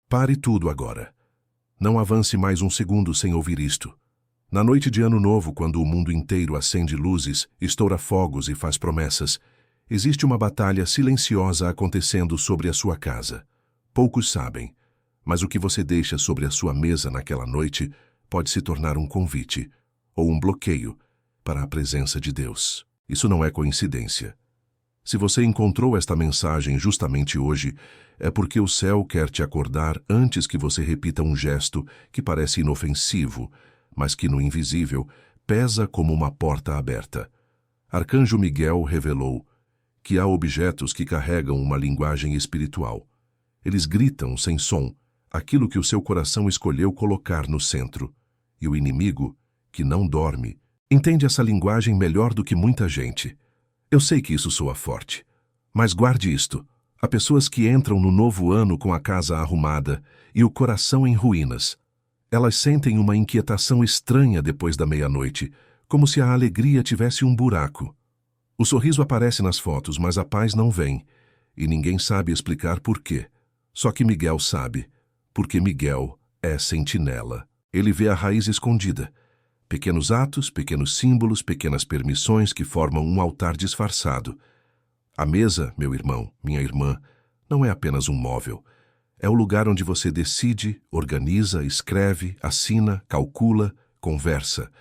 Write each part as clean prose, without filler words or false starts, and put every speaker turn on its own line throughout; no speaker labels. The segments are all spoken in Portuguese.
Pare tudo agora. Não avance mais um segundo sem ouvir isto. Na noite de Ano Novo, quando o mundo inteiro acende luzes, estoura fogos e faz promessas, existe uma batalha silenciosa acontecendo sobre a sua casa. Poucos sabem, mas o que você deixa sobre a sua mesa naquela noite pode se tornar um convite ou um bloqueio para a presença de Deus. Isso não é coincidência. Se você encontrou esta mensagem justamente hoje, é porque o céu quer te acordar antes que você repita um gesto que parece inofensivo, mas que no invisível pesa como uma porta aberta. Arcanjo Miguel revelou que há objetos que carregam uma linguagem espiritual. Eles gritam sem som aquilo que o seu coração escolheu colocar no centro. E o inimigo, que não dorme, entende essa linguagem melhor do que muita gente. Eu sei que isso soa forte, mas guarde isto. Há pessoas que entram no novo ano com a casa arrumada e o coração em ruínas. Elas sentem uma inquietação estranha depois da meia-noite, como se a alegria tivesse um buraco. O sorriso aparece nas fotos, mas a paz não vem, e ninguém sabe explicar por quê. Só que Miguel sabe, porque Miguel é sentinela. Ele vê a raiz escondida. Pequenos atos, pequenos símbolos, pequenas permissões que formam um altar disfarçado. A mesa, meu irmão, minha irmã, não é apenas um móvel. É o lugar onde você decide, organiza, escreve, assina, calcula, conversa.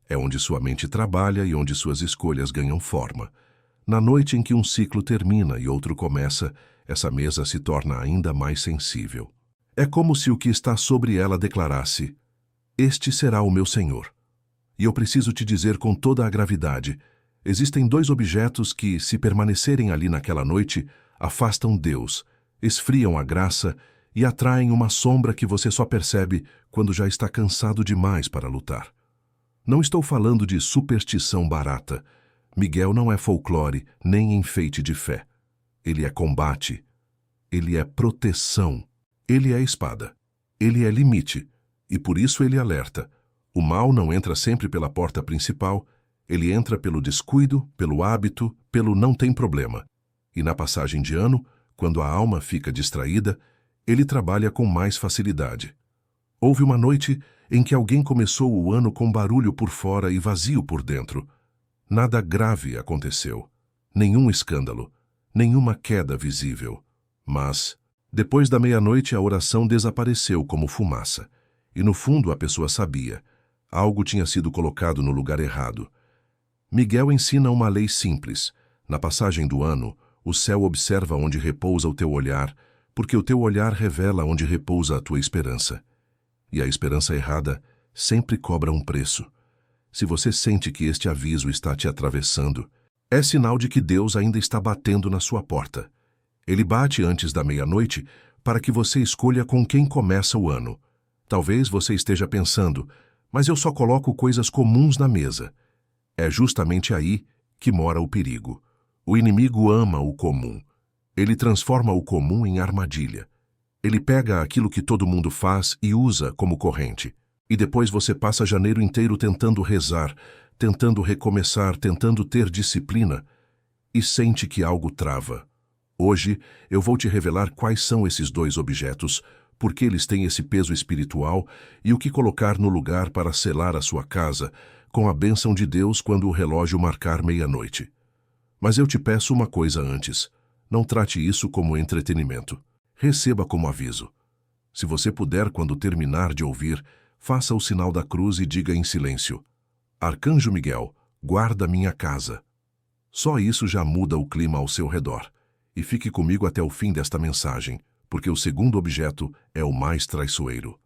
É onde sua mente trabalha e onde suas escolhas ganham forma. Na noite em que um ciclo termina e outro começa, essa mesa se torna ainda mais sensível. É como se o que está sobre ela declarasse: "Este será o meu Senhor." E eu preciso te dizer com toda a gravidade, existem dois objetos que, se permanecerem ali naquela noite, afastam Deus, esfriam a graça e atraem uma sombra que você só percebe quando já está cansado demais para lutar. Não estou falando de superstição barata. Miguel não é folclore, nem enfeite de fé. Ele é combate. Ele é proteção. Ele é espada. Ele é limite. E por isso ele alerta. O mal não entra sempre pela porta principal, ele entra pelo descuido, pelo hábito, pelo não tem problema. E na passagem de ano, quando a alma fica distraída, ele trabalha com mais facilidade. Houve uma noite em que alguém começou o ano com barulho por fora e vazio por dentro. Nada grave aconteceu. Nenhum escândalo. Nenhuma queda visível. Mas, depois da meia-noite, a oração desapareceu como fumaça. E no fundo a pessoa sabia. Algo tinha sido colocado no lugar errado. Miguel ensina uma lei simples. Na passagem do ano, o céu observa onde repousa o teu olhar, porque o teu olhar revela onde repousa a tua esperança. E a esperança errada sempre cobra um preço. Se você sente que este aviso está te atravessando, é sinal de que Deus ainda está batendo na sua porta. Ele bate antes da meia-noite para que você escolha com quem começa o ano. Talvez você esteja pensando: mas eu só coloco coisas comuns na mesa. É justamente aí que mora o perigo. O inimigo ama o comum. Ele transforma o comum em armadilha. Ele pega aquilo que todo mundo faz e usa como corrente. E depois você passa janeiro inteiro tentando rezar, tentando recomeçar, tentando ter disciplina, e sente que algo trava. Hoje eu vou te revelar quais são esses dois objetos, porque eles têm esse peso espiritual e o que colocar no lugar para selar a sua casa, com a bênção de Deus quando o relógio marcar meia-noite. Mas eu te peço uma coisa antes. Não trate isso como entretenimento. Receba como aviso. Se você puder, quando terminar de ouvir, faça o sinal da cruz e diga em silêncio: Arcanjo Miguel, guarda minha casa. Só isso já muda o clima ao seu redor. E fique comigo até o fim desta mensagem, porque o segundo objeto é o mais traiçoeiro.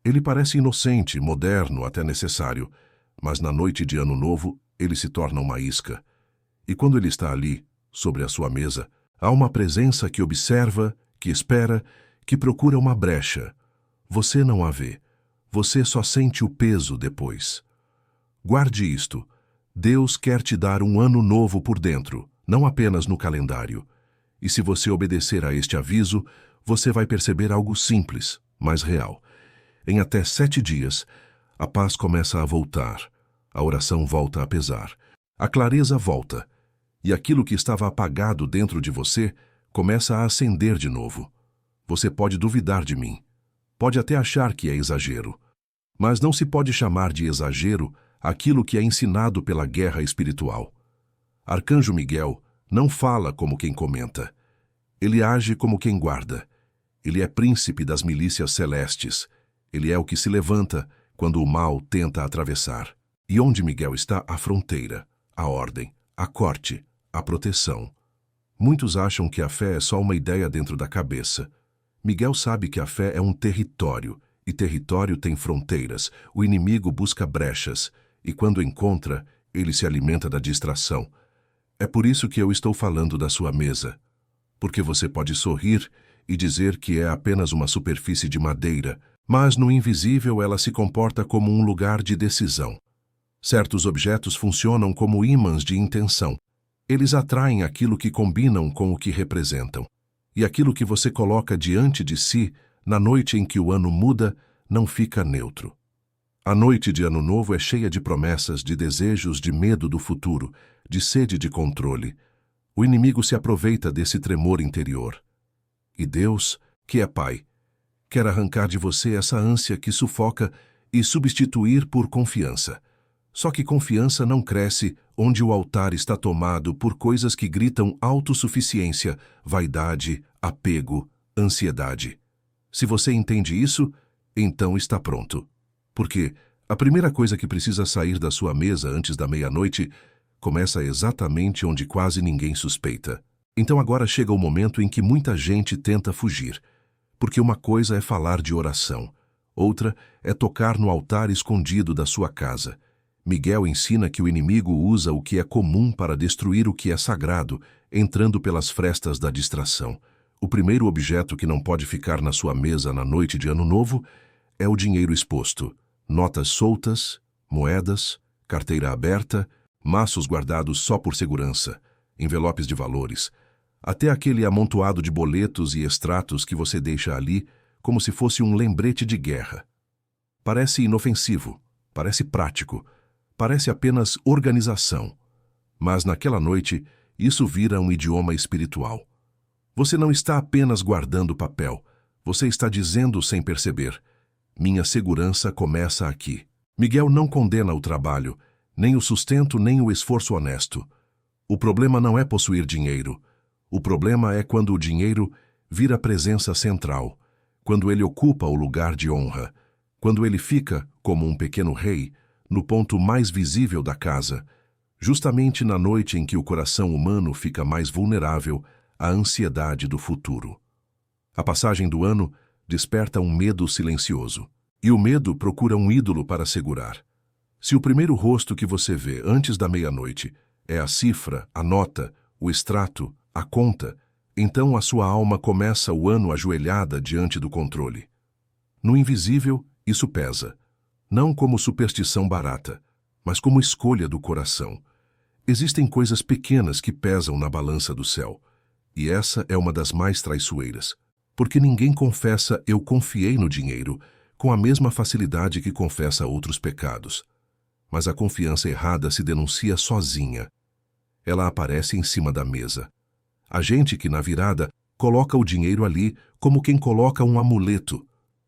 Ele parece inocente, moderno, até necessário, mas na noite de Ano Novo ele se torna uma isca. E quando ele está ali, sobre a sua mesa, há uma presença que observa, que espera, que procura uma brecha. Você não a vê. Você só sente o peso depois. Guarde isto. Deus quer te dar um ano novo por dentro, não apenas no calendário. E se você obedecer a este aviso, você vai perceber algo simples, mas real. Em até 7 dias, a paz começa a voltar, a oração volta a pesar, a clareza volta, e aquilo que estava apagado dentro de você começa a acender de novo. Você pode duvidar de mim. Pode até achar que é exagero. Mas não se pode chamar de exagero aquilo que é ensinado pela guerra espiritual. Arcanjo Miguel não fala como quem comenta. Ele age como quem guarda. Ele é príncipe das milícias celestes. Ele é o que se levanta quando o mal tenta atravessar. E onde Miguel está, a fronteira, a ordem, a corte, a proteção. Muitos acham que a fé é só uma ideia dentro da cabeça. Miguel sabe que a fé é um território, e território tem fronteiras. O inimigo busca brechas, e quando encontra, ele se alimenta da distração. É por isso que eu estou falando da sua mesa. Porque você pode sorrir e dizer que é apenas uma superfície de madeira, mas no invisível ela se comporta como um lugar de decisão. Certos objetos funcionam como ímãs de intenção. Eles atraem aquilo que combinam com o que representam. E aquilo que você coloca diante de si, na noite em que o ano muda, não fica neutro. A noite de Ano Novo é cheia de promessas, de desejos, de medo do futuro, de sede de controle. O inimigo se aproveita desse tremor interior. E Deus, que é Pai, quer arrancar de você essa ânsia que sufoca e substituir por confiança. Só que confiança não cresce onde o altar está tomado por coisas que gritam autossuficiência, vaidade, apego, ansiedade. Se você entende isso, então está pronto. Porque a primeira coisa que precisa sair da sua mesa antes da meia-noite começa exatamente onde quase ninguém suspeita. Então agora chega o momento em que muita gente tenta fugir. Porque uma coisa é falar de oração, outra é tocar no altar escondido da sua casa. Miguel ensina que o inimigo usa o que é comum para destruir o que é sagrado, entrando pelas frestas da distração. O primeiro objeto que não pode ficar na sua mesa na noite de Ano Novo é o dinheiro exposto. Notas soltas, moedas, carteira aberta, maços guardados só por segurança, envelopes de valores, até aquele amontoado de boletos e extratos que você deixa ali como se fosse um lembrete de guerra. Parece inofensivo, parece prático, parece apenas organização. Mas naquela noite, isso vira um idioma espiritual. Você não está apenas guardando papel, você está dizendo sem perceber: minha segurança começa aqui. Miguel não condena o trabalho, nem o sustento, nem o esforço honesto. O problema não é possuir dinheiro. O problema é quando o dinheiro vira presença central, quando ele ocupa o lugar de honra, quando ele fica, como um pequeno rei, no ponto mais visível da casa, justamente na noite em que o coração humano fica mais vulnerável à ansiedade do futuro. A passagem do ano desperta um medo silencioso, e o medo procura um ídolo para segurar. Se o primeiro rosto que você vê antes da meia-noite é a cifra, a nota, o extrato, a conta, então a sua alma começa o ano ajoelhada diante do controle. No invisível, isso pesa, não como superstição barata, mas como escolha do coração. Existem coisas pequenas que pesam na balança do céu, e essa é uma das mais traiçoeiras, porque ninguém confessa "eu confiei no dinheiro" com a mesma facilidade que confessa outros pecados. Mas a confiança errada se denuncia sozinha. Ela aparece em cima da mesa. A gente que, na virada, coloca o dinheiro ali como quem coloca um amuleto.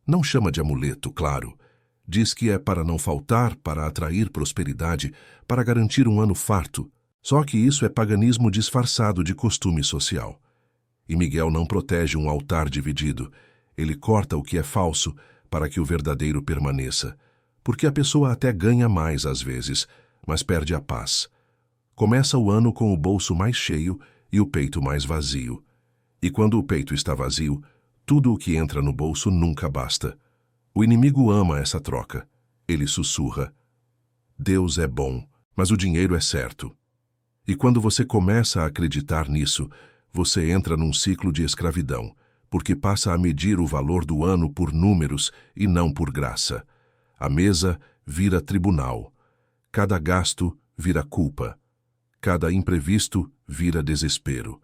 Não chama de amuleto, claro. Diz que é para não faltar, para atrair prosperidade, para garantir um ano farto. Só que isso é paganismo disfarçado de costume social. E Miguel não protege um altar dividido. Ele corta o que é falso para que o verdadeiro permaneça. Porque a pessoa até ganha mais às vezes, mas perde a paz. Começa o ano com o bolso mais cheio e o peito mais vazio. E quando o peito está vazio, tudo o que entra no bolso nunca basta. O inimigo ama essa troca. Ele sussurra: Deus é bom, mas o dinheiro é certo. E quando você começa a acreditar nisso, você entra num ciclo de escravidão, porque passa a medir o valor do ano por números e não por graça. A mesa vira tribunal. Cada gasto vira culpa. Cada imprevisto vira desespero.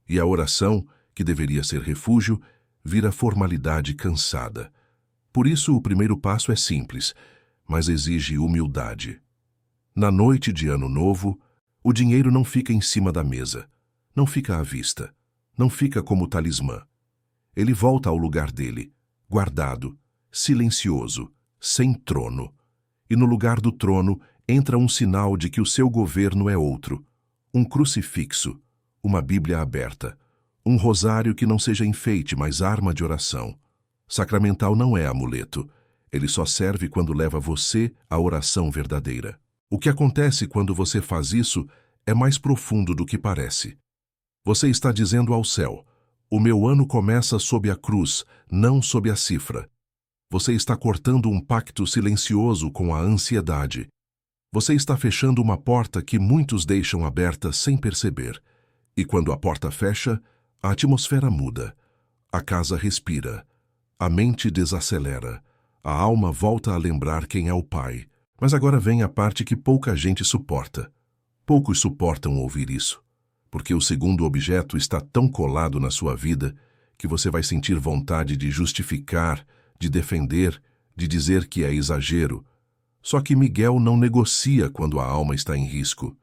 E a oração, que deveria ser refúgio, vira formalidade cansada. Por isso, o primeiro passo é simples, mas exige humildade. Na noite de Ano Novo, o dinheiro não fica em cima da mesa, não fica à vista, não fica como talismã. Ele volta ao lugar dele, guardado, silencioso, sem trono. E no lugar do trono entra um sinal de que o seu governo é outro. Um crucifixo, uma Bíblia aberta, um rosário que não seja enfeite, mas arma de oração. Sacramental não é amuleto. Ele só serve quando leva você à oração verdadeira. O que acontece quando você faz isso é mais profundo do que parece. Você está dizendo ao céu: o meu ano começa sob a cruz, não sob a cifra. Você está cortando um pacto silencioso com a ansiedade. Você está fechando uma porta que muitos deixam aberta sem perceber. E quando a porta fecha, a atmosfera muda. A casa respira. A mente desacelera. A alma volta a lembrar quem é o Pai. Mas agora vem a parte que pouca gente suporta. Poucos suportam ouvir isso, porque o segundo objeto está tão colado na sua vida que você vai sentir vontade de justificar, de defender, de dizer que é exagero. Só que Miguel não negocia quando a alma está em risco.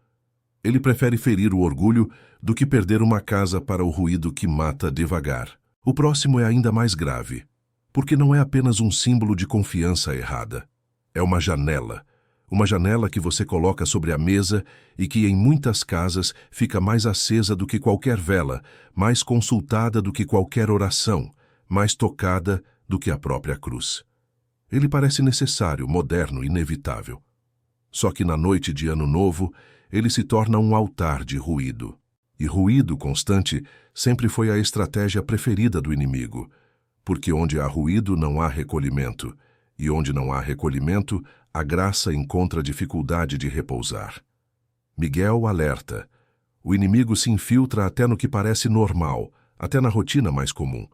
Ele prefere ferir o orgulho do que perder uma casa para o ruído que mata devagar. O próximo é ainda mais grave, porque não é apenas um símbolo de confiança errada. É uma janela que você coloca sobre a mesa e que em muitas casas fica mais acesa do que qualquer vela, mais consultada do que qualquer oração, mais tocada do que a própria cruz. Ele parece necessário, moderno, inevitável. Só que na noite de Ano Novo, ele se torna um altar de ruído. E ruído constante sempre foi a estratégia preferida do inimigo, porque onde há ruído não há recolhimento, e onde não há recolhimento, a graça encontra dificuldade de repousar. Miguel alerta. O inimigo se infiltra até no que parece normal, até na rotina mais comum.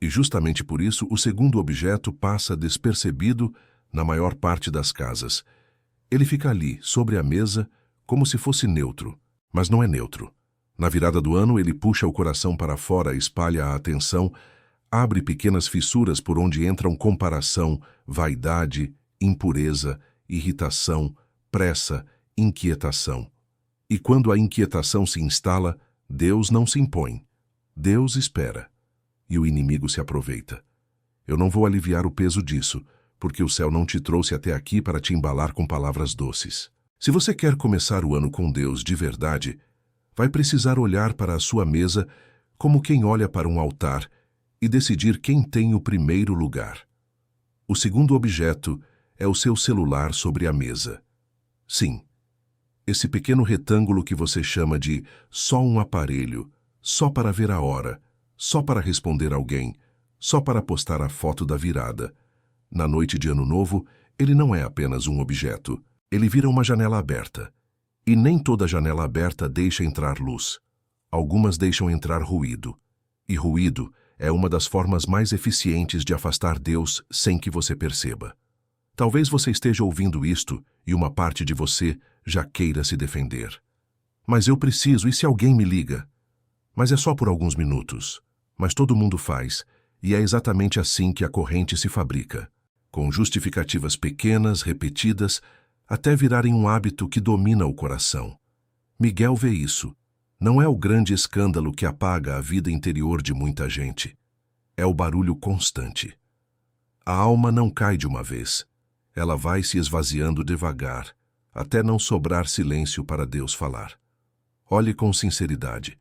E justamente por isso o segundo objeto passa despercebido na maior parte das casas. Ele fica ali, sobre a mesa, como se fosse neutro, mas não é neutro. Na virada do ano ele puxa o coração para fora, espalha a atenção, abre pequenas fissuras por onde entram comparação, vaidade, impureza, irritação, pressa, inquietação. E quando a inquietação se instala, Deus não se impõe. Deus espera. E o inimigo se aproveita. Eu não vou aliviar o peso disso, porque o céu não te trouxe até aqui para te embalar com palavras doces. Se você quer começar o ano com Deus de verdade, vai precisar olhar para a sua mesa como quem olha para um altar e decidir quem tem o primeiro lugar. O segundo objeto é o seu celular sobre a mesa. Sim, esse pequeno retângulo que você chama de só um aparelho, só para ver a hora, só para responder alguém, só para postar a foto da virada. Na noite de Ano Novo, ele não é apenas um objeto, ele vira uma janela aberta. E nem toda janela aberta deixa entrar luz. Algumas deixam entrar ruído. E ruído é uma das formas mais eficientes de afastar Deus sem que você perceba. Talvez você esteja ouvindo isto e uma parte de você já queira se defender. Mas eu preciso, e se alguém me liga? Mas é só por alguns minutos. Mas todo mundo faz, e é exatamente assim que a corrente se fabrica, com justificativas pequenas, repetidas, até virarem um hábito que domina o coração. Miguel vê isso. Não é o grande escândalo que apaga a vida interior de muita gente. É o barulho constante. A alma não cai de uma vez. Ela vai se esvaziando devagar, até não sobrar silêncio para Deus falar. Olhe com sinceridade.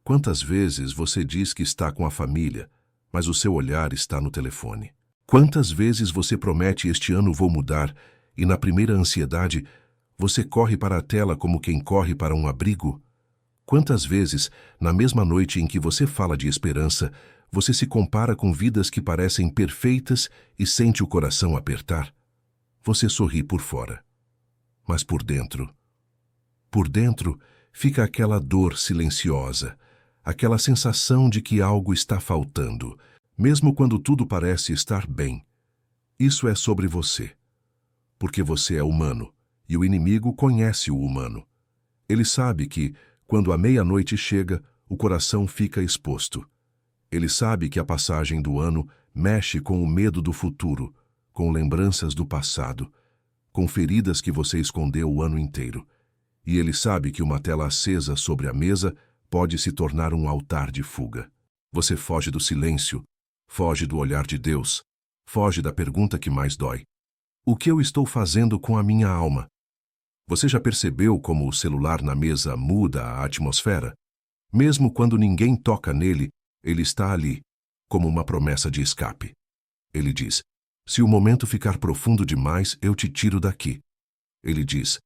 Quantas vezes você diz que está com a família, mas o seu olhar está no telefone? Quantas vezes você promete este ano vou mudar e na primeira ansiedade você corre para a tela como quem corre para um abrigo? Quantas vezes, na mesma noite em que você fala de esperança, você se compara com vidas que parecem perfeitas e sente o coração apertar? Você sorri por fora. Mas por dentro fica aquela dor silenciosa, aquela sensação de que algo está faltando, mesmo quando tudo parece estar bem. Isso é sobre você. Porque você é humano, e o inimigo conhece o humano. Ele sabe que, quando a meia-noite chega, o coração fica exposto. Ele sabe que a passagem do ano mexe com o medo do futuro, com lembranças do passado, com feridas que você escondeu o ano inteiro. E ele sabe que uma tela acesa sobre a mesa pode se tornar um altar de fuga. Você foge do silêncio, Foge do olhar de Deus. Foge da pergunta que mais dói. O que eu estou fazendo com a minha alma? Você já percebeu como o celular na mesa muda a atmosfera? Mesmo quando ninguém toca nele, ele está ali, como uma promessa de escape. Ele diz: se o momento ficar profundo demais, eu te tiro daqui. Ele diz: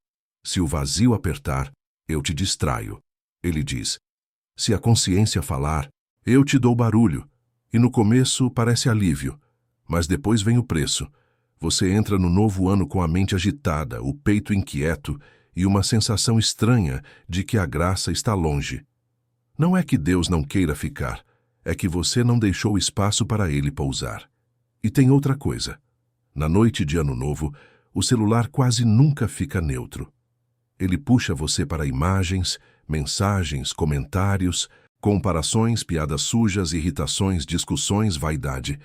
se o vazio apertar, eu te distraio. Ele diz: se a consciência falar, eu te dou barulho. E no começo parece alívio, mas depois vem o preço. Você entra no novo ano com a mente agitada, o peito inquieto e uma sensação estranha de que a graça está longe. Não é que Deus não queira ficar, é que você não deixou espaço para ele pousar. E tem outra coisa. Na noite de Ano Novo, o celular quase nunca fica neutro. Ele puxa você para imagens, mensagens, comentários, comparações, piadas sujas, irritações, discussões, vaidade.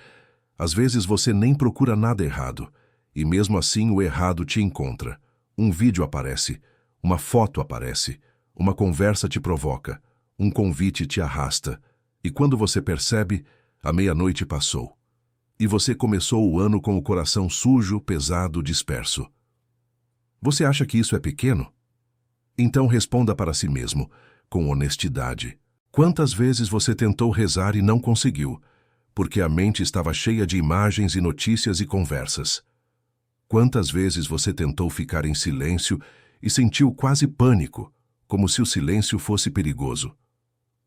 Às vezes você nem procura nada errado, e mesmo assim o errado te encontra. Um vídeo aparece, uma foto aparece, uma conversa te provoca, um convite te arrasta, e quando você percebe, a meia-noite passou. E você começou o ano com o coração sujo, pesado, disperso. Você acha que isso é pequeno? Então responda para si mesmo, com honestidade. Quantas vezes você tentou rezar e não conseguiu, porque a mente estava cheia de imagens e notícias e conversas? Quantas vezes você tentou ficar em silêncio e sentiu quase pânico, como se o silêncio fosse perigoso?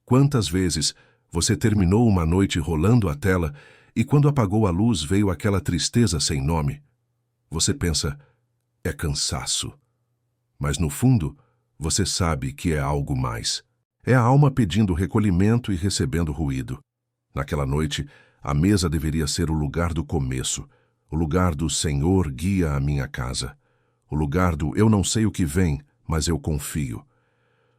Quantas vezes você terminou uma noite rolando a tela e quando apagou a luz veio aquela tristeza sem nome? Você pensa, é cansaço. Mas no fundo, você sabe que é algo mais. É a alma pedindo recolhimento e recebendo ruído. Naquela noite, a mesa deveria ser o lugar do começo, o lugar do Senhor guia a minha casa, o lugar do eu não sei o que vem, mas eu confio.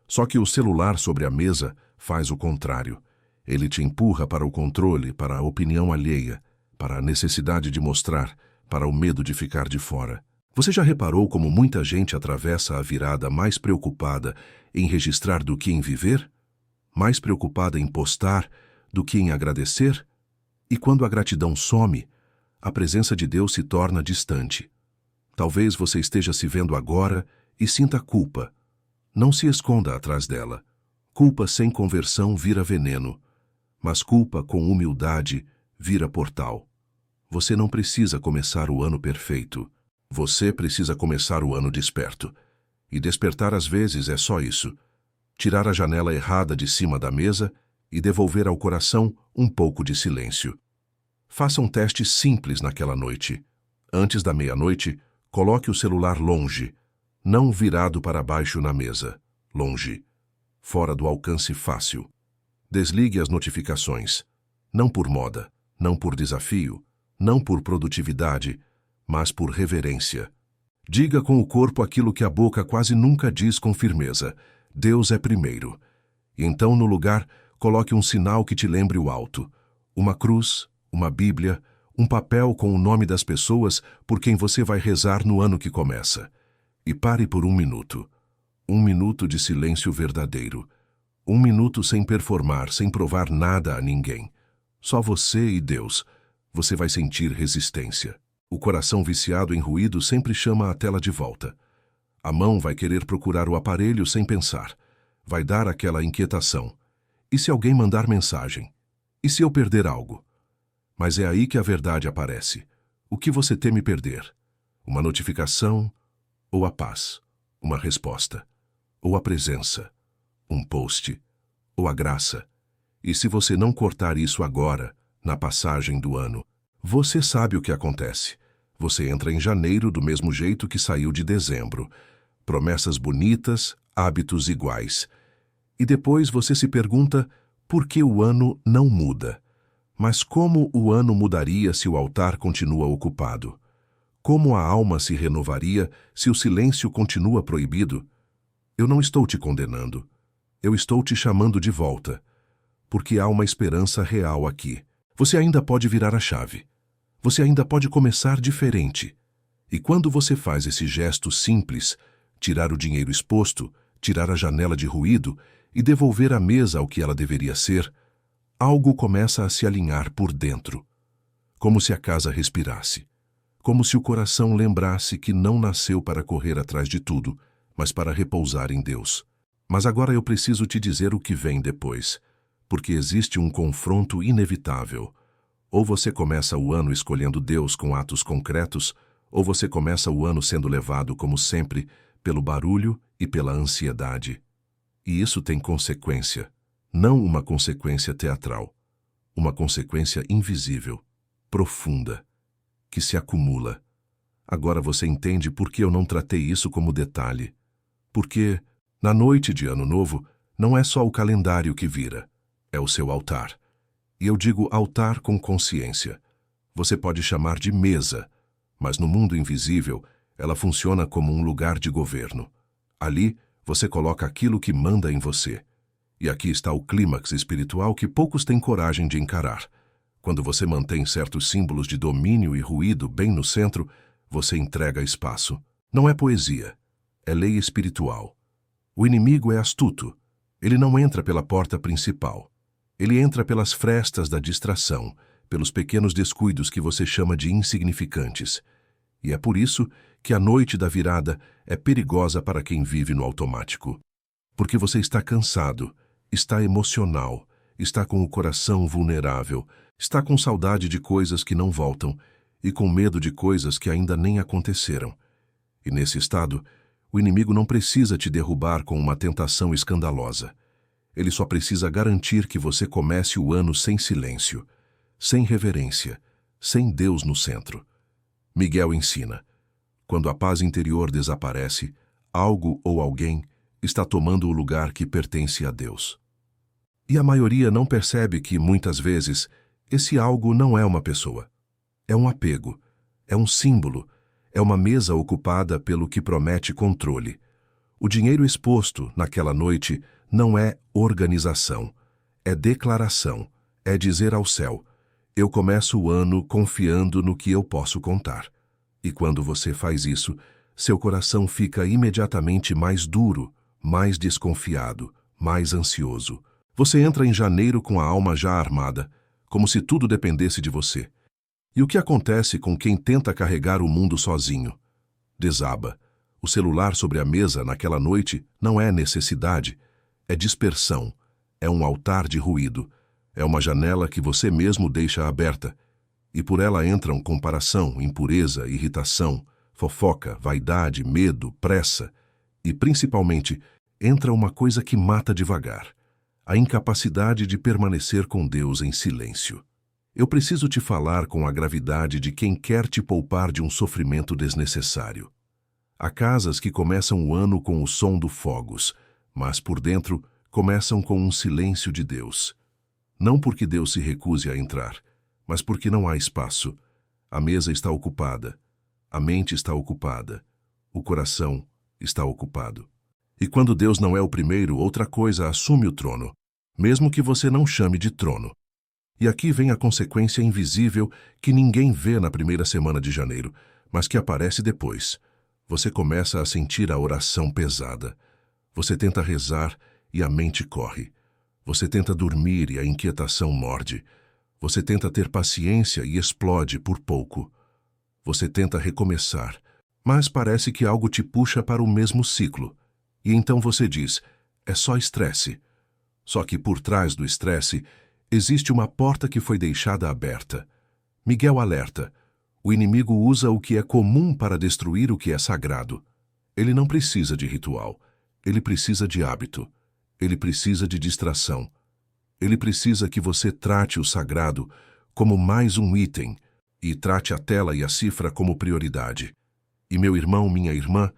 Só que o celular sobre a mesa faz o contrário. Ele te empurra para o controle, para a opinião alheia, para a necessidade de mostrar, para o medo de ficar de fora. Você já reparou como muita gente atravessa a virada mais preocupada em registrar do que em viver? Mais preocupada em postar do que em agradecer? E quando a gratidão some, a presença de Deus se torna distante. Talvez você esteja se vendo agora e sinta culpa. Não se esconda atrás dela. Culpa sem conversão vira veneno, mas culpa com humildade vira portal. Você não precisa começar o ano perfeito. Você precisa começar o ano desperto. E despertar às vezes é só isso. Tirar a janela errada de cima da mesa e devolver ao coração um pouco de silêncio. Faça um teste simples naquela noite. Antes da meia-noite, coloque o celular longe, não virado para baixo na mesa. Longe. Fora do alcance fácil. Desligue as notificações. Não por moda, não por desafio, não por produtividade, mas por reverência. Diga com o corpo aquilo que a boca quase nunca diz com firmeza. Deus é primeiro. E então, no lugar, coloque um sinal que te lembre o alto. Uma cruz, uma Bíblia, um papel com o nome das pessoas por quem você vai rezar no ano que começa. E pare por 1 minuto. 1 minuto de silêncio verdadeiro. 1 minuto sem performar, sem provar nada a ninguém. Só você e Deus. Você vai sentir resistência. O coração viciado em ruído sempre chama a tela de volta. A mão vai querer procurar o aparelho sem pensar. Vai dar aquela inquietação. E se alguém mandar mensagem? E se eu perder algo? Mas é aí que a verdade aparece. O que você teme perder? Uma notificação ou a paz? Uma resposta? Ou a presença? Um post? Ou a graça? E se você não cortar isso agora, na passagem do ano, você sabe o que acontece. Você entra em janeiro do mesmo jeito que saiu de dezembro. Promessas bonitas, hábitos iguais. E depois você se pergunta por que o ano não muda. Mas como o ano mudaria se o altar continua ocupado? Como a alma se renovaria se o silêncio continua proibido? Eu não estou te condenando. Eu estou te chamando de volta. Porque há uma esperança real aqui. Você ainda pode virar a chave. Você ainda pode começar diferente. E quando você faz esse gesto simples, tirar o dinheiro exposto, tirar a janela de ruído e devolver a mesa ao que ela deveria ser, algo começa a se alinhar por dentro, como se a casa respirasse, como se o coração lembrasse que não nasceu para correr atrás de tudo, mas para repousar em Deus. Mas agora eu preciso te dizer o que vem depois, porque existe um confronto inevitável. Ou você começa o ano escolhendo Deus com atos concretos, ou você começa o ano sendo levado, como sempre, pelo barulho e pela ansiedade. E isso tem consequência, não uma consequência teatral, uma consequência invisível, profunda, que se acumula. Agora você entende por que eu não tratei isso como detalhe. Porque, na noite de Ano Novo, não é só o calendário que vira, é o seu altar. E eu digo altar com consciência. Você pode chamar de mesa, mas no mundo invisível, ela funciona como um lugar de governo. Ali, você coloca aquilo que manda em você. E aqui está o clímax espiritual que poucos têm coragem de encarar. Quando você mantém certos símbolos de domínio e ruído bem no centro, você entrega espaço. Não é poesia, é lei espiritual. O inimigo é astuto. Ele não entra pela porta principal. Ele entra pelas frestas da distração, pelos pequenos descuidos que você chama de insignificantes. E é por isso que a noite da virada é perigosa para quem vive no automático. Porque você está cansado, está emocional, está com o coração vulnerável, está com saudade de coisas que não voltam e com medo de coisas que ainda nem aconteceram. E nesse estado, o inimigo não precisa te derrubar com uma tentação escandalosa. Ele só precisa garantir que você comece o ano sem silêncio, sem reverência, sem Deus no centro. Miguel ensina: quando a paz interior desaparece, algo ou alguém está tomando o lugar que pertence a Deus. E a maioria não percebe que, muitas vezes, esse algo não é uma pessoa. É um apego, é um símbolo, é uma mesa ocupada pelo que promete controle. O dinheiro exposto, naquela noite, não é organização, é declaração, é dizer ao céu: eu começo o ano confiando no que eu posso contar. E quando você faz isso, seu coração fica imediatamente mais duro, mais desconfiado, mais ansioso. Você entra em janeiro com a alma já armada, como se tudo dependesse de você. E o que acontece com quem tenta carregar o mundo sozinho? Desaba. O celular sobre a mesa naquela noite não é necessidade, é dispersão, é um altar de ruído, é uma janela que você mesmo deixa aberta, e por ela entram comparação, impureza, irritação, fofoca, vaidade, medo, pressa, e principalmente entra uma coisa que mata devagar: a incapacidade de permanecer com Deus em silêncio. Eu preciso te falar com a gravidade de quem quer te poupar de um sofrimento desnecessário. Há casas que começam o ano com o som dos fogos, mas por dentro começam com um silêncio de Deus. Não porque Deus se recuse a entrar, mas porque não há espaço. A mesa está ocupada, a mente está ocupada, o coração está ocupado. E quando Deus não é o primeiro, outra coisa assume o trono, mesmo que você não chame de trono. E aqui vem a consequência invisível que ninguém vê na primeira semana de janeiro, mas que aparece depois. Você começa a sentir a oração pesada. Você tenta rezar e a mente corre. Você tenta dormir e a inquietação morde. Você tenta ter paciência e explode por pouco. Você tenta recomeçar, mas parece que algo te puxa para o mesmo ciclo. E então você diz: é só estresse. Só que por trás do estresse existe uma porta que foi deixada aberta. Miguel alerta: o inimigo usa o que é comum para destruir o que é sagrado. Ele não precisa de ritual. Ele precisa de hábito. Ele precisa de distração. Ele precisa que você trate o sagrado como mais um item e trate a tela e a cifra como prioridade. E meu irmão, minha irmã,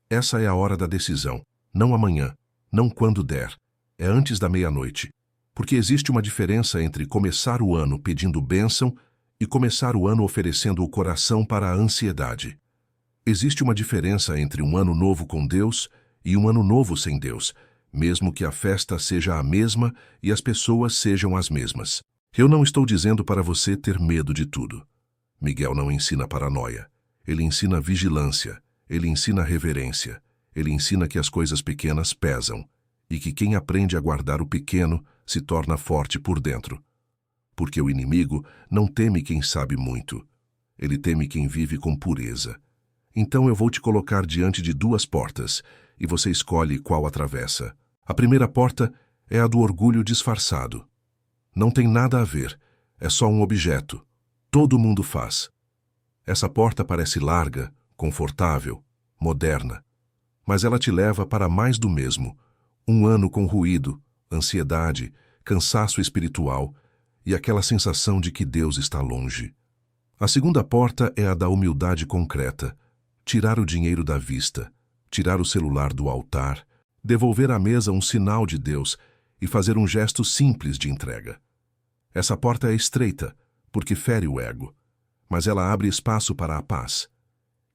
essa é a hora da decisão. Não amanhã, não quando der. É antes da meia-noite. Porque existe uma diferença entre começar o ano pedindo bênção e começar o ano oferecendo o coração para a ansiedade. Existe uma diferença entre um ano novo com Deus e um ano novo sem Deus, mesmo que a festa seja a mesma e as pessoas sejam as mesmas. Eu não estou dizendo para você ter medo de tudo. Miguel não ensina paranoia. Ele ensina vigilância. Ele ensina reverência. Ele ensina que as coisas pequenas pesam e que quem aprende a guardar o pequeno se torna forte por dentro. porque o inimigo não teme quem sabe muito. Ele teme quem vive com pureza. Então eu vou te colocar diante de duas portas, e você escolhe qual atravessa. A primeira porta é a do orgulho disfarçado. Não tem nada a ver, é só um objeto. Todo mundo faz. Essa porta parece larga, confortável, moderna, mas ela te leva para mais do mesmo. Um ano com ruído, ansiedade, cansaço espiritual e aquela sensação de que Deus está longe. A segunda porta é a da humildade concreta. Tirar o dinheiro da vista, tirar o celular do altar, devolver à mesa um sinal de Deus e fazer um gesto simples de entrega. Essa porta é estreita, porque fere o ego, mas ela abre espaço para a paz.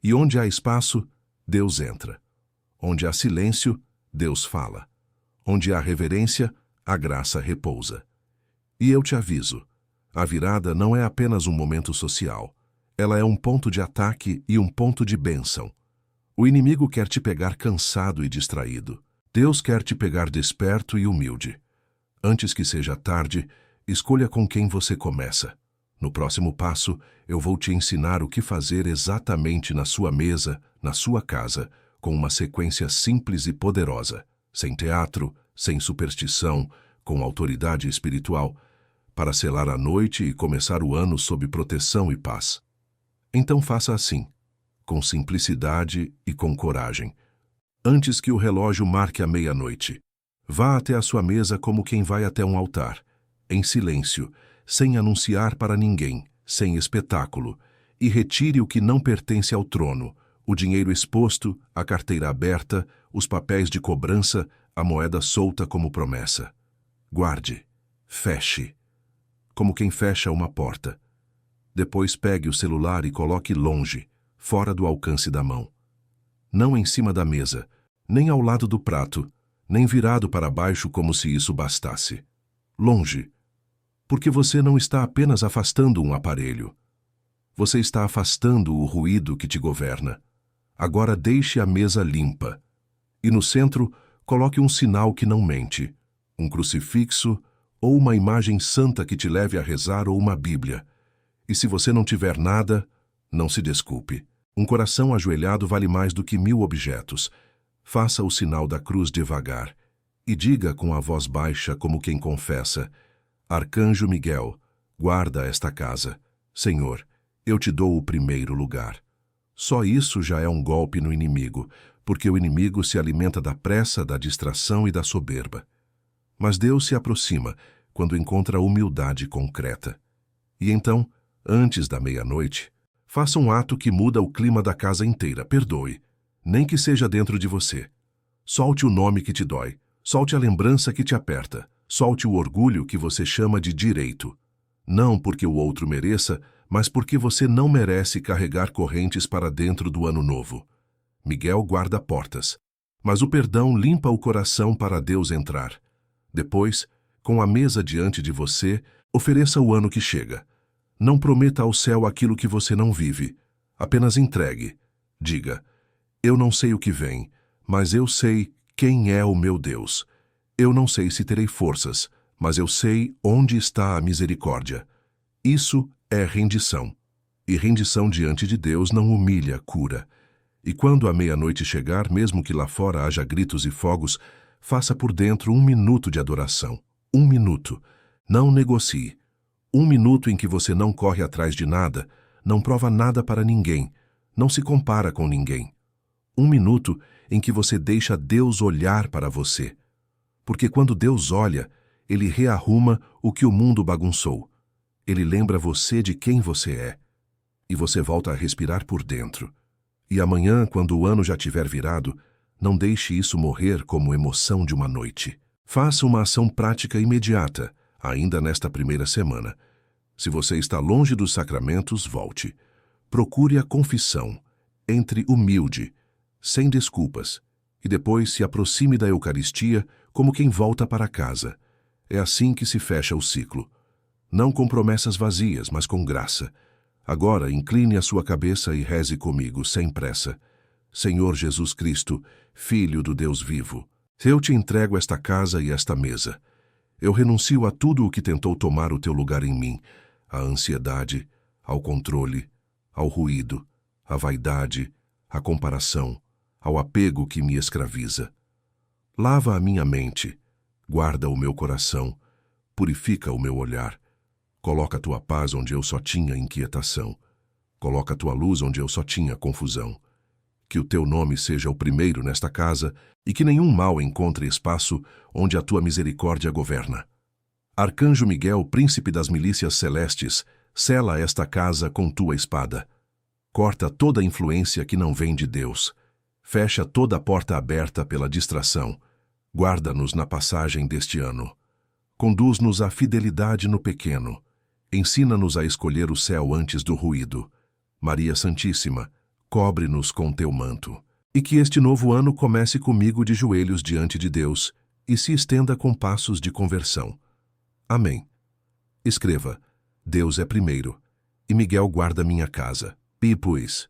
E onde há espaço, Deus entra. Onde há silêncio, Deus fala. Onde há reverência, a graça repousa. E eu te aviso, a virada não é apenas um momento social. Ela é um ponto de ataque e um ponto de bênção. O inimigo quer te pegar cansado e distraído. Deus quer te pegar desperto e humilde. Antes que seja tarde, escolha com quem você começa. No próximo passo, eu vou te ensinar o que fazer exatamente na sua mesa, na sua casa, com uma sequência simples e poderosa, sem teatro, sem superstição, com autoridade espiritual, para selar a noite e começar o ano sob proteção e paz. Então faça assim, com simplicidade e com coragem. Antes que o relógio marque a meia-noite, vá até a sua mesa como quem vai até um altar, em silêncio, sem anunciar para ninguém, sem espetáculo, e retire o que não pertence ao trono, o dinheiro exposto, a carteira aberta, os papéis de cobrança, a moeda solta como promessa. Guarde, feche, como quem fecha uma porta. Depois pegue o celular e coloque longe, fora do alcance da mão. Não em cima da mesa, nem ao lado do prato, nem virado para baixo como se isso bastasse. Longe, porque você não está apenas afastando um aparelho. Você está afastando o ruído que te governa. Agora deixe a mesa limpa. E no centro, coloque um sinal que não mente, um crucifixo ou uma imagem santa que te leve a rezar ou uma Bíblia. E se você não tiver nada, não se desculpe. Um coração ajoelhado vale mais do que 1000 objetos. Faça o sinal da cruz devagar e diga com a voz baixa como quem confessa: Arcanjo Miguel, guarda esta casa. Senhor, eu te dou o primeiro lugar. Só isso já é um golpe no inimigo, porque o inimigo se alimenta da pressa, da distração e da soberba. Mas Deus se aproxima quando encontra humildade concreta. E então, antes da meia-noite, faça um ato que muda o clima da casa inteira. Perdoe, nem que seja dentro de você. Solte o nome que te dói, solte a lembrança que te aperta, solte o orgulho que você chama de direito. Não porque o outro mereça, mas porque você não merece carregar correntes para dentro do ano novo. Miguel guarda portas, mas o perdão limpa o coração para Deus entrar. Depois, com a mesa diante de você, ofereça o ano que chega. Não prometa ao céu aquilo que você não vive. Apenas entregue. Diga: eu não sei o que vem, mas eu sei quem é o meu Deus. Eu não sei se terei forças, mas eu sei onde está a misericórdia. Isso é rendição. E rendição diante de Deus não humilha, cura. E quando a meia-noite chegar, mesmo que lá fora haja gritos e fogos, faça por dentro 1 minuto de adoração. 1 minuto. Não negocie. 1 minuto em que você não corre atrás de nada, não prova nada para ninguém, não se compara com ninguém. 1 minuto em que você deixa Deus olhar para você. Porque quando Deus olha, Ele rearruma o que o mundo bagunçou. Ele lembra você de quem você é. E você volta a respirar por dentro. E amanhã, quando o ano já tiver virado, não deixe isso morrer como emoção de uma noite. Faça uma ação prática imediata, ainda nesta primeira semana. Se você está longe dos sacramentos, volte. Procure a confissão. Entre humilde, sem desculpas, e depois se aproxime da Eucaristia como quem volta para casa. É assim que se fecha o ciclo. Não com promessas vazias, mas com graça. Agora, incline a sua cabeça e reze comigo, sem pressa. Senhor Jesus Cristo, Filho do Deus vivo, eu te entrego esta casa e esta mesa. Eu renuncio a tudo o que tentou tomar o teu lugar em mim, à ansiedade, ao controle, ao ruído, à vaidade, à comparação, ao apego que me escraviza. Lava a minha mente, guarda o meu coração, purifica o meu olhar. Coloca a tua paz onde eu só tinha inquietação. Coloca a tua luz onde eu só tinha confusão. Que o teu nome seja o primeiro nesta casa e que nenhum mal encontre espaço onde a tua misericórdia governa. Arcanjo Miguel, príncipe das milícias celestes, sela esta casa com tua espada. Corta toda a influência que não vem de Deus. Fecha toda a porta aberta pela distração. Guarda-nos na passagem deste ano. Conduz-nos à fidelidade no pequeno. Ensina-nos a escolher o céu antes do ruído. Maria Santíssima, cobre-nos com teu manto. E que este novo ano comece comigo de joelhos diante de Deus e se estenda com passos de conversão. Amém. Escreva: Deus é primeiro, e Miguel guarda minha casa. Pi, pois.